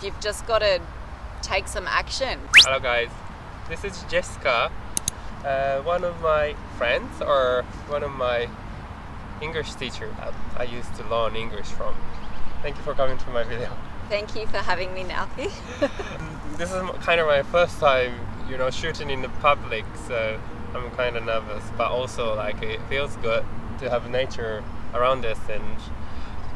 you've just got to take some action. Hello guys, this is Jessica, one of my friends or one of my English teacher that I used to learn English from. Thank you for coming to my video. Thank you for having me, Naoki. This is kind of my first time, shooting in the public, so I'm kind of nervous, but also like it feels good to have nature around us, and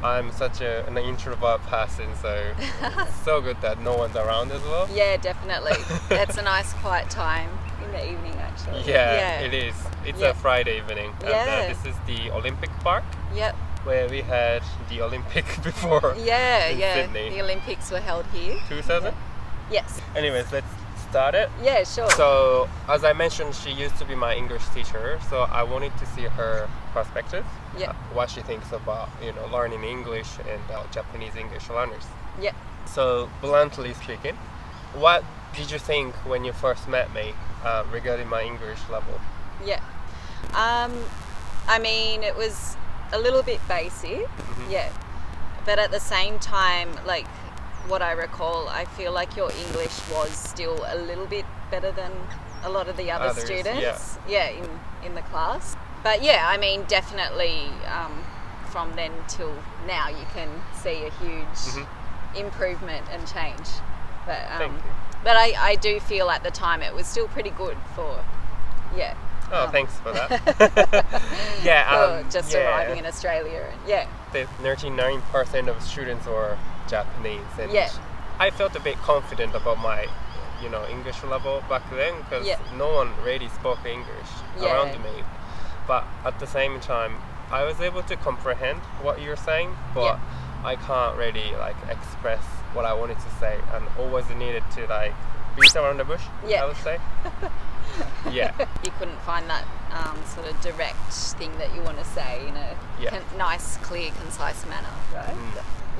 I'm such an introvert person, so it's so good that no one's around as well. Yeah, definitely. It's a nice quiet time in the evening, actually. Yeah. It is. It's a Friday evening, and this is the Olympic Park. Yep. Where we had the Olympic before. in Sydney. The Olympics were held here. 2000? Yes. Anyways, let's start it. Yeah, sure. So, as I mentioned, she used to be my English teacher, so I wanted to see her perspective. Yeah. What she thinks about, learning English and Japanese English learners. Yeah. So, bluntly speaking, what did you think when you first met me regarding my English level? Yeah. I mean, it was a little bit basic, but at the same time, like what I recall, I feel like your English was still a little bit better than a lot of the other students in the class. But I mean, definitely from then till now you can see a huge improvement and change. But Thank you. But I do feel at the time it was still pretty good for thanks for that. For just arriving in Australia. The 99% of students were Japanese, and I felt a bit confident about my, English level back then because no one really spoke English around me. But at the same time, I was able to comprehend what you're saying, but I can't really express what I wanted to say, and always needed to beat around the bush. I would say. You couldn't find that sort of direct thing that you want to say in a nice, clear, concise manner, right?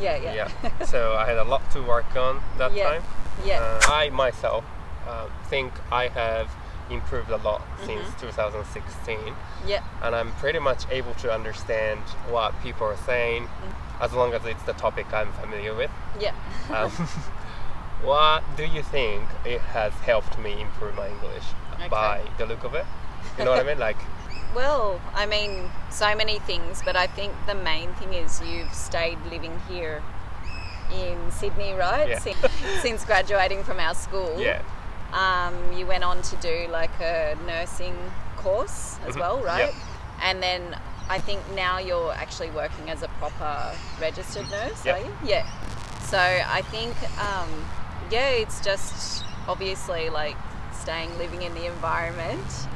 Yeah. So I had a lot to work on that time. I myself think I have improved a lot since 2016. And I'm pretty much able to understand what people are saying as long as it's the topic I'm familiar with. What do you think it has helped me improve my English by the look of it? You know what I mean? Well, I mean, so many things, but I think the main thing is you've stayed living here in Sydney, right? Since graduating from our school. You went on to do a nursing course as well, right? And then I think now you're actually working as a proper registered nurse, are you? So I think, it's just obviously living in the environment,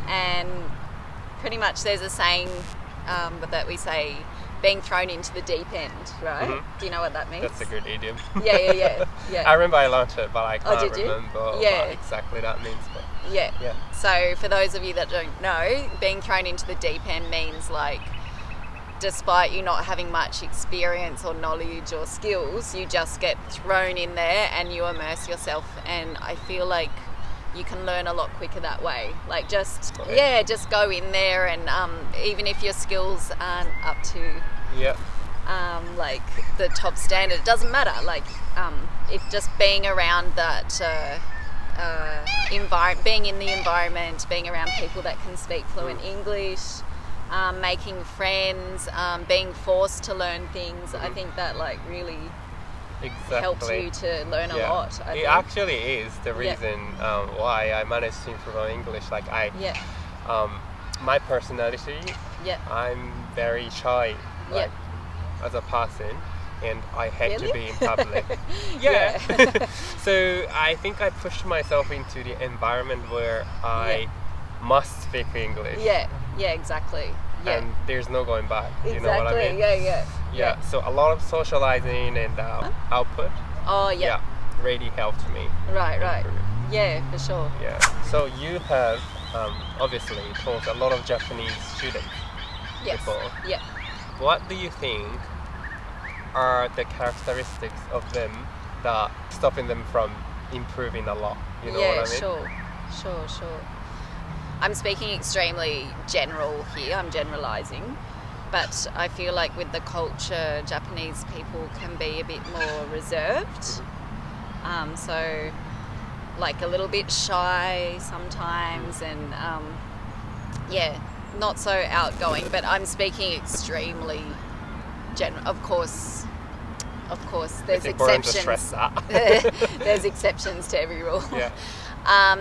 and pretty much there's a saying that we say, being thrown into the deep end, right? Do you know what that means? That's a good idiom. Yeah. I remember I learnt it, but I can't remember what exactly that means. But So for those of you that don't know, being thrown into the deep end means despite you not having much experience or knowledge or skills, you just get thrown in there and you immerse yourself, and I feel like you can learn a lot quicker that way. Just go in there, and even if your skills aren't up to the top standard, it doesn't matter. If just being around that being in the environment, being around people that can speak fluent English, making friends, being forced to learn things, I think that really helps you to learn a lot. I think. Actually is the reason why I managed to improve my English. My personality, I'm very shy as a person, and I hate to be in public. So I think I pushed myself into the environment where I must speak English. Exactly. And there's no going back. Exactly. You know what I mean? So a lot of socializing and output. Really helped me. Right. Yeah, for sure. So you have obviously taught a lot of Japanese students before. What do you think are the characteristics of them that stopping them from improving a lot? You know what I mean? Sure. I'm speaking extremely general here, I'm generalising, but I feel like with the culture, Japanese people can be a bit more reserved. So like a little bit shy sometimes, and not so outgoing, but I'm speaking extremely general. Of course there's exceptions. To stress that. There's exceptions to every rule. Yeah.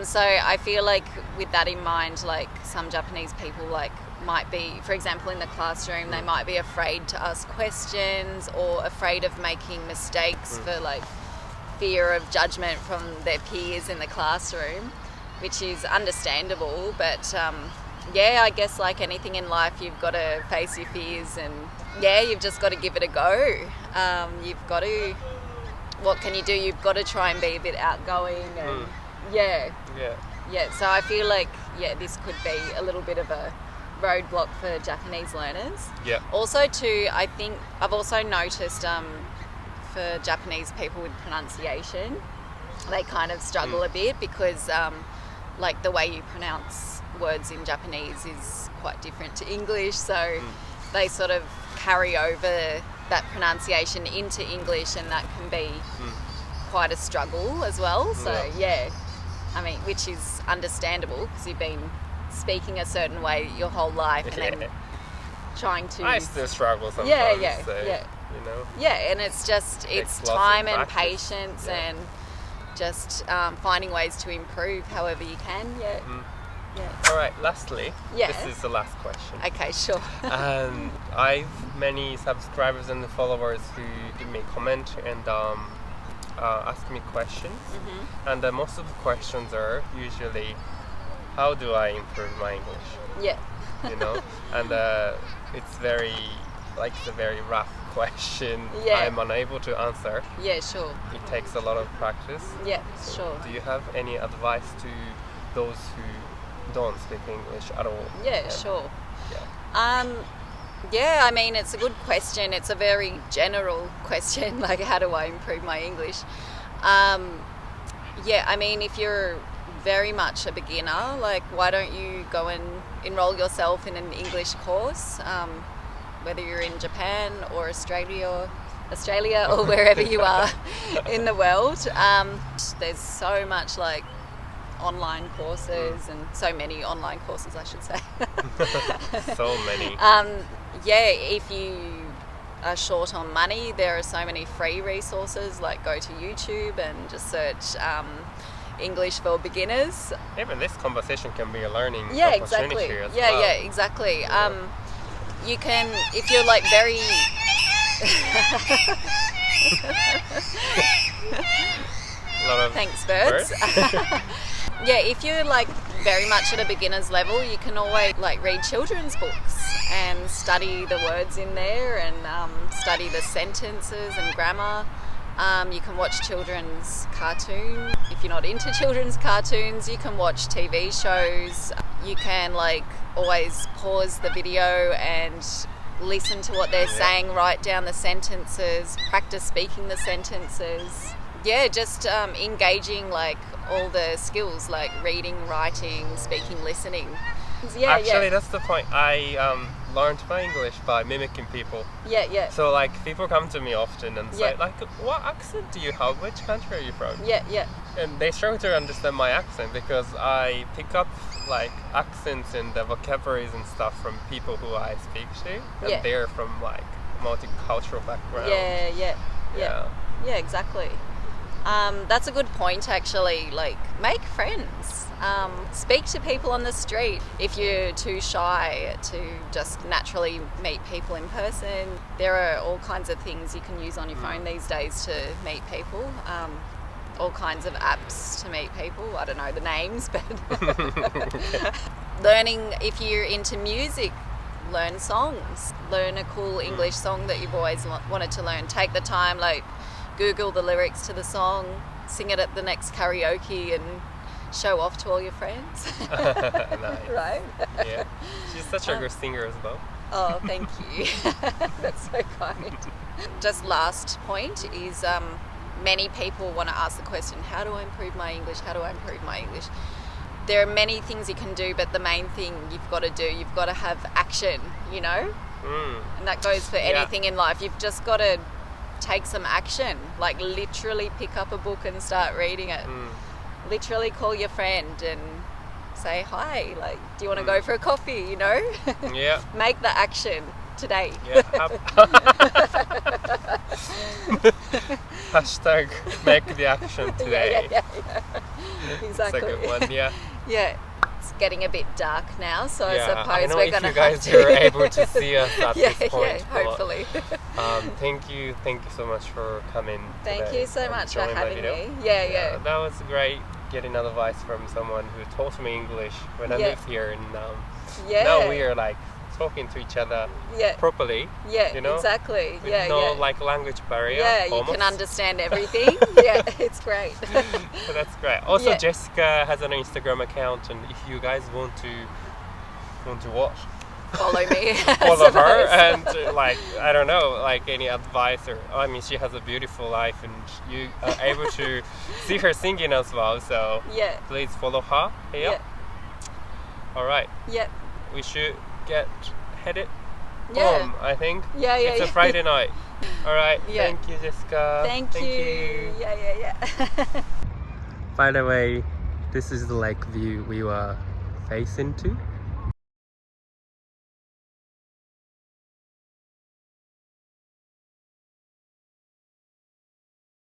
So I feel like with that in mind, like some Japanese people like might be, for example, in the classroom, they might be afraid to ask questions or afraid of making mistakes for like fear of judgment from their peers in the classroom, which is understandable. But I guess like anything in life, you've got to face your fears, and you've just got to give it a go. You've got to, what can you do? You've got to try and be a bit outgoing, and so I feel like this could be a little bit of a roadblock for Japanese learners. Yeah. Also too, I think I've also noticed for Japanese people with pronunciation, they kind of struggle a bit because like the way you pronounce words in Japanese is quite different to English, so they sort of carry over that pronunciation into English, and that can be quite a struggle as well. So I mean, which is understandable because you've been speaking a certain way your whole life, and then trying to... I still struggle sometimes. You know? Yeah, and it's just, it's time and patience and just finding ways to improve however you can. All right, lastly, this is the last question. Okay, sure. I've many subscribers and followers who give me comment and ask me questions. And most of the questions are usually, how do I improve my English? Yeah. You know, and it's very, like, it's a very rough question. I'm unable to answer. Yeah, sure. It takes a lot of practice. Yeah, sure. Do you have any advice to those who don't speak English at all? Yeah, sure. Yeah. I mean, it's a good question. It's a very general question, like how do I improve my English? I mean, if you're very much a beginner, like why don't you go and enroll yourself in an English course, whether you're in Japan or Australia or wherever you are in the world. There's so much like online courses and so many online courses, I should say. So many. If you are short on money, there are so many free resources, like go to YouTube and just search English for beginners. Even this conversation can be a learning opportunity exactly. as well. Yeah, exactly. You can, if you're like very... A lot of Thanks, birds. If you're like very much at a beginner's level, you can always like read children's books and study the words in there and study the sentences and grammar. You can watch children's cartoons. If you're not into children's cartoons, you can watch TV shows. You can like always pause the video and listen to what they're saying, write down the sentences, practice speaking the sentences. Just engaging like all the skills like reading, writing, speaking, listening. Actually, that's the point. I learned my English by mimicking people. So like people come to me often and say like, what accent do you have? Which country are you from? And they struggle to understand my accent because I pick up like accents and the vocabularies and stuff from people who I speak to, and they're from like multicultural background. Yeah, exactly. That's a good point, actually. Like, make friends. Speak to people on the street. If you're too shy to just naturally meet people in person, there are all kinds of things you can use on your phone these days to meet people. All kinds of apps to meet people. I don't know the names, but learning, if you're into music, learn songs. Learn a cool English song that you've always wanted to learn. Take the time, like, Google the lyrics to the song, sing it at the next karaoke and show off to all your friends. Nice. Right? Yeah. She's such a good singer as well. Oh, thank you. That's so kind. Just last point is many people want to ask the question, how do I improve my English? How do I improve my English? There are many things you can do, but the main thing you've got to do, you've got to have action, you know? And that goes for anything in life. You've just got to take some action, like literally pick up a book and start reading it. Literally call your friend and say hi, like, do you want to go for a coffee, you know? Yeah. Make the action today. Yeah. Hashtag make the action today. Yeah. Exactly. It's a good one, yeah. Yeah. It's getting a bit dark now, so I suppose I know we're if going to you guys are able to see us at this point. Yeah, hopefully. Thank you so much for coming. Thank you so much for having me. Yeah. That was great getting advice from someone who taught me English when I lived here, and now we are like talking to each other properly. Yeah, you know? Exactly. With no like language barrier. Yeah, almost. You can understand everything. Yeah, it's great. So that's great. Also, Jessica has an Instagram account, and if you guys want to watch, follow me. Follow her, and like I don't know, like any advice, or I mean, she has a beautiful life, and you are able to see her singing as well. So please follow her here. All right. Yeah. We should get headed home, I think. It's a Friday night. All right. Thank you, Jessica. Thank you. Yeah. By the way, this is the lake view we were facing to.